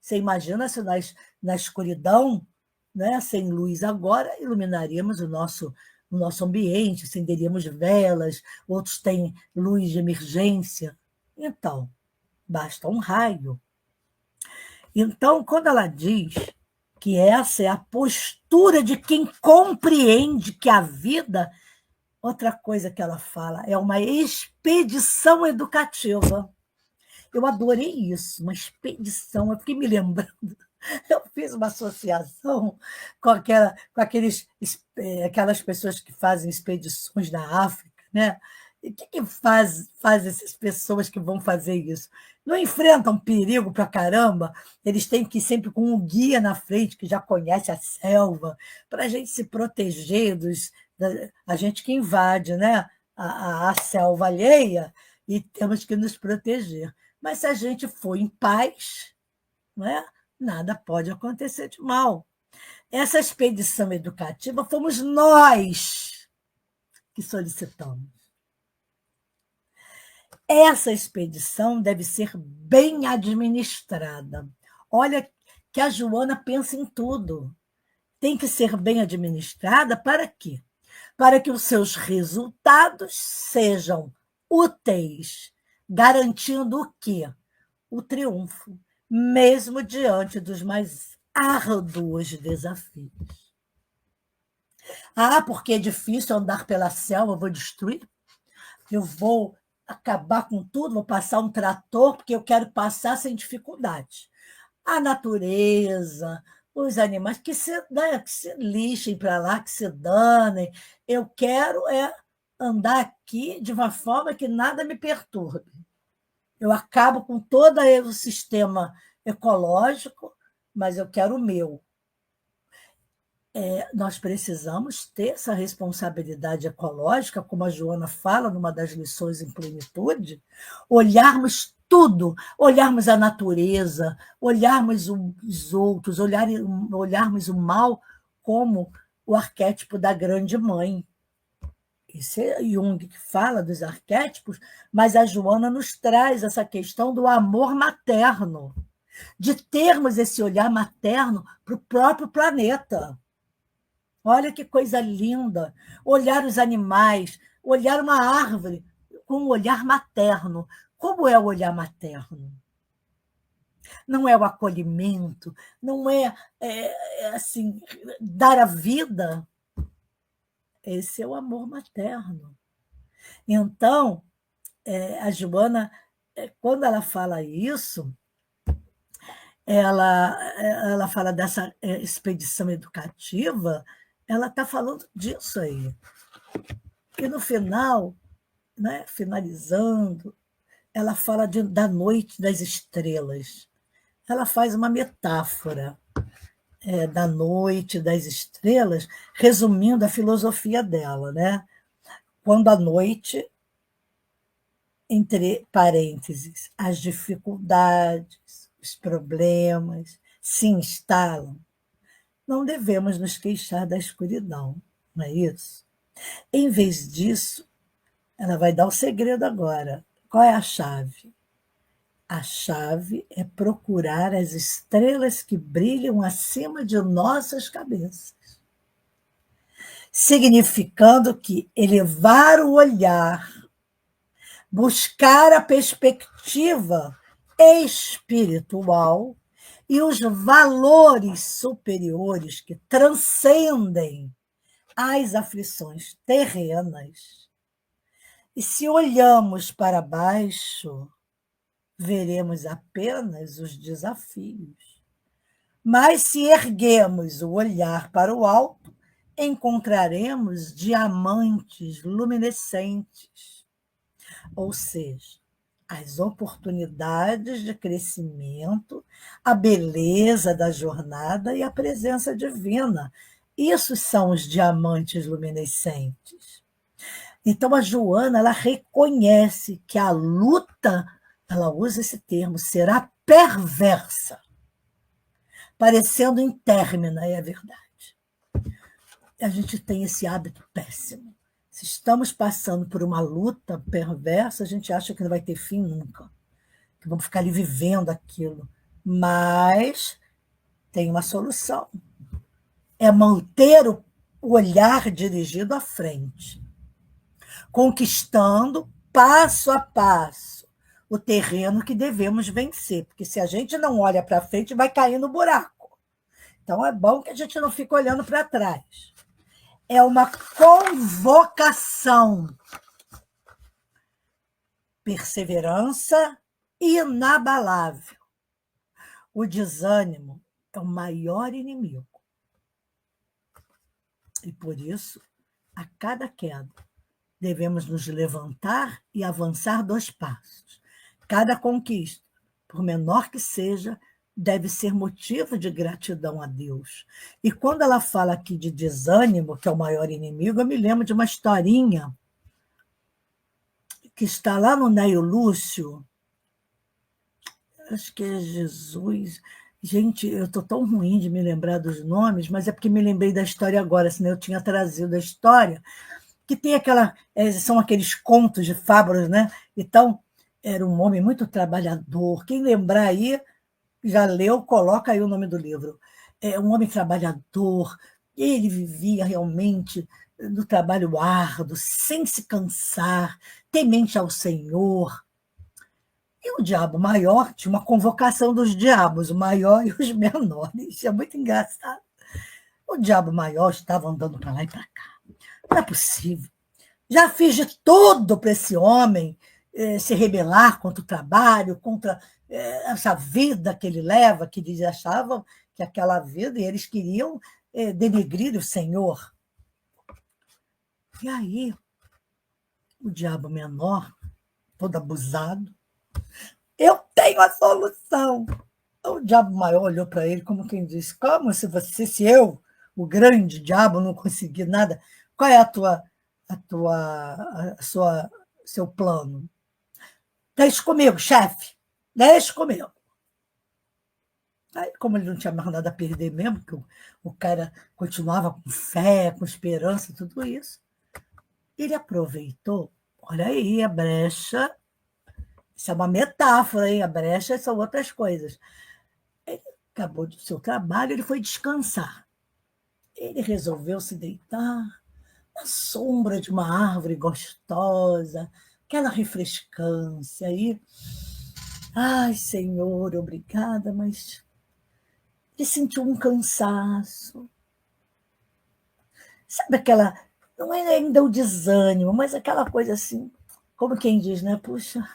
Você imagina se nós, na escuridão, né, sem luz agora, iluminaríamos o nosso ambiente, acenderíamos velas, outros têm luz de emergência. Então, basta um raio. Então, quando ela diz que essa é a postura de quem compreende que a vida, outra coisa que ela fala, é uma expedição educativa. Eu adorei isso, uma expedição. Eu fiquei me lembrando, eu fiz uma associação com aquelas pessoas que fazem expedições na África, né? E o que faz essas pessoas que vão fazer isso? Não enfrentam perigo para caramba, eles têm que ir sempre com um guia na frente que já conhece a selva, para a gente se proteger a gente que invade, né? A selva alheia, e temos que nos proteger. Mas se a gente for em paz, não é? Nada pode acontecer de mal. Essa expedição educativa fomos nós que solicitamos. Essa expedição deve ser bem administrada. Olha que a Joana pensa em tudo. Tem que ser bem administrada para quê? Para que os seus resultados sejam úteis, garantindo o quê? O triunfo, mesmo diante dos mais árduos desafios. Porque é difícil andar pela selva, eu vou destruir, eu vou acabar com tudo, vou passar um trator, porque eu quero passar sem dificuldade. A natureza, os animais, né, que se lixem para lá, que se danem. Eu quero andar aqui de uma forma que nada me perturbe. Eu acabo com todo o sistema ecológico, mas eu quero o meu. Nós precisamos ter essa responsabilidade ecológica, como a Joana fala numa das lições em plenitude, olharmos tudo, olharmos a natureza, olharmos os outros, olharmos o mal como o arquétipo da grande mãe. Esse é Jung que fala dos arquétipos, mas a Joana nos traz essa questão do amor materno, de termos esse olhar materno para o próprio planeta. Olha que coisa linda! Olhar os animais, olhar uma árvore com um olhar materno. Como é o olhar materno? Não é o acolhimento, não assim, dar a vida. Esse é o amor materno. Então, a Joana, quando ela fala isso, ela fala dessa expedição educativa, ela está falando disso aí. E no final, né, finalizando, ela fala da noite das estrelas. Ela faz uma metáfora da noite das estrelas, resumindo a filosofia dela, né? Quando a noite, entre parênteses, as dificuldades, os problemas se instalam, não devemos nos queixar da escuridão, não é isso? Em vez disso, ela vai dar o segredo agora. Qual é a chave? A chave é procurar as estrelas que brilham acima de nossas cabeças, significando que elevar o olhar, buscar a perspectiva espiritual e os valores superiores que transcendem as aflições terrenas. E se olhamos para baixo, veremos apenas os desafios. Mas se erguemos o olhar para o alto, encontraremos diamantes luminescentes, ou seja, as oportunidades de crescimento, a beleza da jornada e a presença divina. Isso são os diamantes luminescentes. Então, a Joana, ela reconhece que a luta, ela usa esse termo, será perversa, parecendo intérmina, é a verdade. A gente tem esse hábito péssimo. Se estamos passando por uma luta perversa, a gente acha que não vai ter fim nunca, que vamos ficar ali vivendo aquilo. Mas tem uma solução. É manter o olhar dirigido à frente, conquistando passo a passo o terreno que devemos vencer, porque se a gente não olha para frente, vai cair no buraco. Então é bom que a gente não fique olhando para trás. É uma convocação. Perseverança inabalável. O desânimo é o maior inimigo. E por isso, a cada queda, devemos nos levantar e avançar 2 passos. Cada conquista, por menor que seja, deve ser motivo de gratidão a Deus. E quando ela fala aqui de desânimo, que é o maior inimigo, eu me lembro de uma historinha que está lá no Neio Lúcio, acho que é Jesus. Gente, eu estou tão ruim de me lembrar dos nomes, mas é porque me lembrei da história agora, senão eu tinha trazido a história, que tem são aqueles contos de fábulas, né? Então, era um homem muito trabalhador. Quem lembrar aí, já leu, coloca aí o nome do livro. É um homem trabalhador, ele vivia realmente no trabalho árduo, sem se cansar, temente ao Senhor. E o diabo maior tinha uma convocação dos diabos, o maior e os menores. É muito engraçado. O diabo maior estava andando para lá e para cá. Não é possível. Já fiz de tudo para esse homem se rebelar contra o trabalho, contra essa vida que ele leva, que eles achavam que aquela vida, e eles queriam denegrir o Senhor. E aí, o diabo menor, todo abusado, eu tenho a solução. O diabo maior olhou para ele como quem diz, como se eu, o grande diabo, não conseguir nada, qual é seu plano? Deixa comigo, chefe. Deixa comigo. Aí, como ele não tinha mais nada a perder mesmo, porque o cara continuava com fé, com esperança, tudo isso, Ele aproveitou, olha aí, a brecha, isso é uma metáfora, hein? A brecha são outras coisas. Ele acabou do seu trabalho, ele foi descansar. Ele resolveu se deitar na sombra de uma árvore gostosa, aquela refrescância aí. Ai, Senhor, obrigada, mas ele sentiu um cansaço. Sabe aquela, não é ainda o desânimo, mas aquela coisa assim, como quem diz, né? Puxa,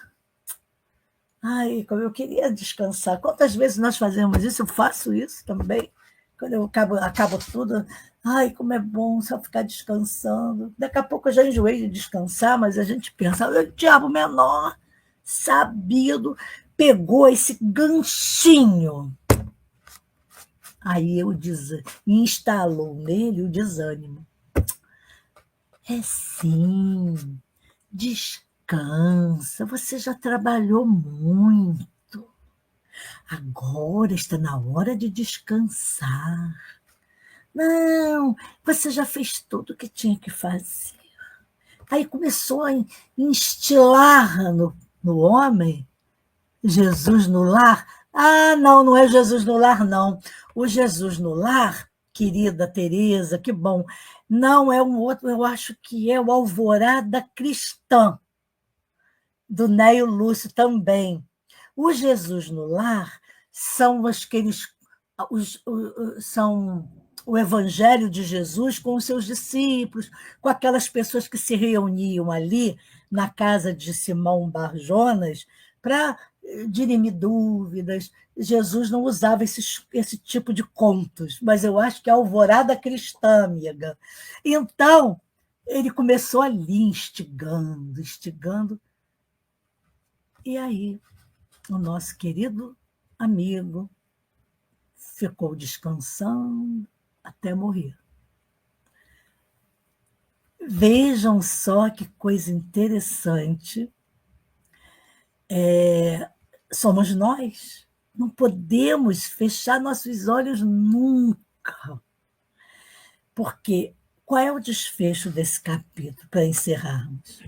ai, como eu queria descansar. Quantas vezes nós fazemos isso? Eu faço isso também. Quando eu acabo tudo, ai, como é bom só ficar descansando. Daqui a pouco eu já enjoei de descansar, mas a gente pensa, o diabo menor, sabido, pegou esse ganchinho. Aí eu instalou nele o desânimo. É sim, descansa, você já trabalhou muito. Agora está na hora de descansar. Não, você já fez tudo o que tinha que fazer. Aí começou a instilar no homem Jesus no lar. Ah, não, não é Jesus no lar, não. O Jesus no lar, querida Tereza, que bom, não é um outro, eu acho que é o Alvorada Cristã, do Nélio Lúcio também. O Jesus no lar são são o Evangelho de Jesus com os seus discípulos, com aquelas pessoas que se reuniam ali na casa de Simão Bar-Jonas para dirimir dúvidas. Jesus não usava esse tipo de contos, mas eu acho que é a alvorada cristã, amiga. Então, ele começou ali instigando, instigando, e aí o nosso querido amigo ficou descansando até morrer. Vejam só que coisa interessante. Somos nós. Não podemos fechar nossos olhos nunca. Porque qual é o desfecho desse capítulo, para encerrarmos?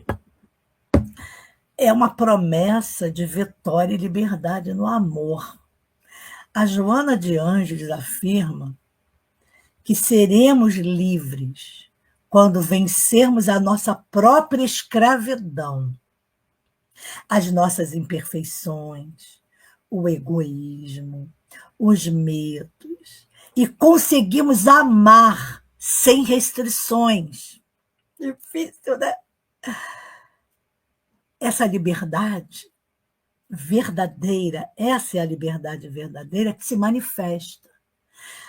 É uma promessa de vitória e liberdade no amor. A Joana de Ângeles afirma que seremos livres quando vencermos a nossa própria escravidão, as nossas imperfeições, o egoísmo, os medos, e conseguimos amar sem restrições. Difícil, né? Essa liberdade verdadeira, essa é a liberdade verdadeira que se manifesta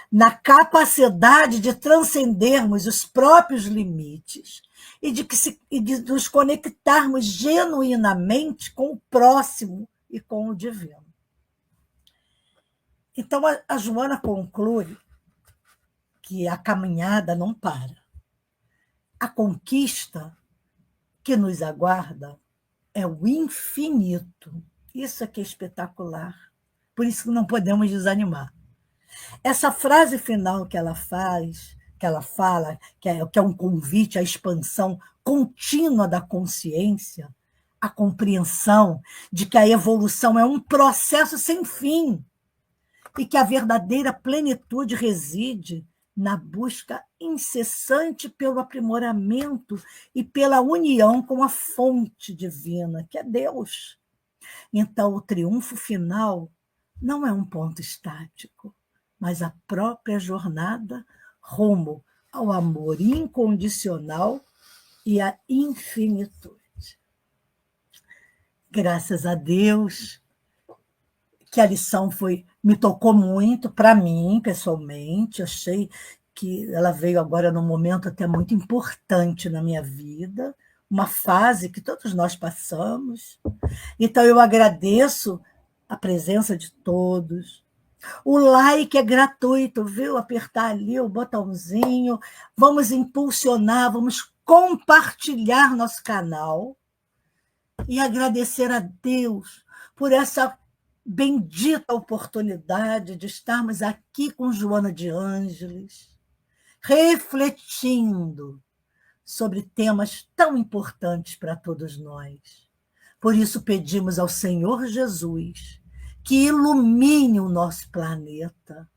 na capacidade de transcendermos os próprios limites e de nos conectarmos genuinamente com o próximo e com o divino. Então, a Joana conclui que a caminhada não para. A conquista que nos aguarda é o infinito. Isso aqui é espetacular. Por isso que não podemos desanimar. Essa frase final que ela fala, que é um convite à expansão contínua da consciência, a compreensão de que a evolução é um processo sem fim e que a verdadeira plenitude reside na busca incessante pelo aprimoramento e pela união com a fonte divina, que é Deus. Então, o triunfo final não é um ponto estático, mas a própria jornada rumo ao amor incondicional e à infinitude. Graças a Deus que a lição me tocou muito para mim, pessoalmente. Achei que ela veio agora num momento até muito importante na minha vida, uma fase que todos nós passamos. Então, eu agradeço a presença de todos. O like é gratuito, viu? Apertar ali o botãozinho. Vamos impulsionar, vamos compartilhar nosso canal e agradecer a Deus por essa bendita oportunidade de estarmos aqui com Joana de Ângeles, refletindo sobre temas tão importantes para todos nós. Por isso pedimos ao Senhor Jesus que ilumine o nosso planeta.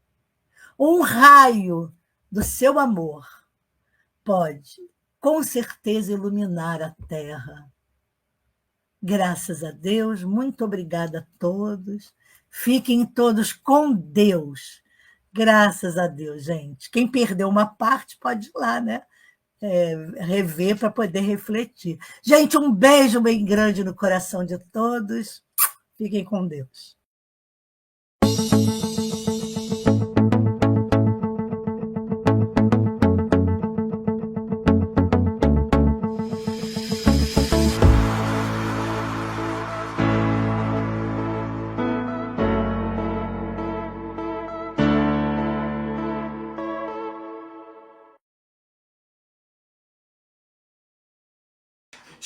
Um raio do seu amor pode, com certeza, iluminar a Terra. Graças a Deus, muito obrigada a todos. Fiquem todos com Deus. Graças a Deus, gente. Quem perdeu uma parte pode ir lá, né? Rever para poder refletir. Gente, um beijo bem grande no coração de todos. Fiquem com Deus.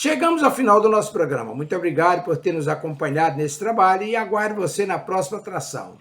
Chegamos ao final do nosso programa. Muito obrigado por ter nos acompanhado nesse trabalho e aguardo você na próxima atração.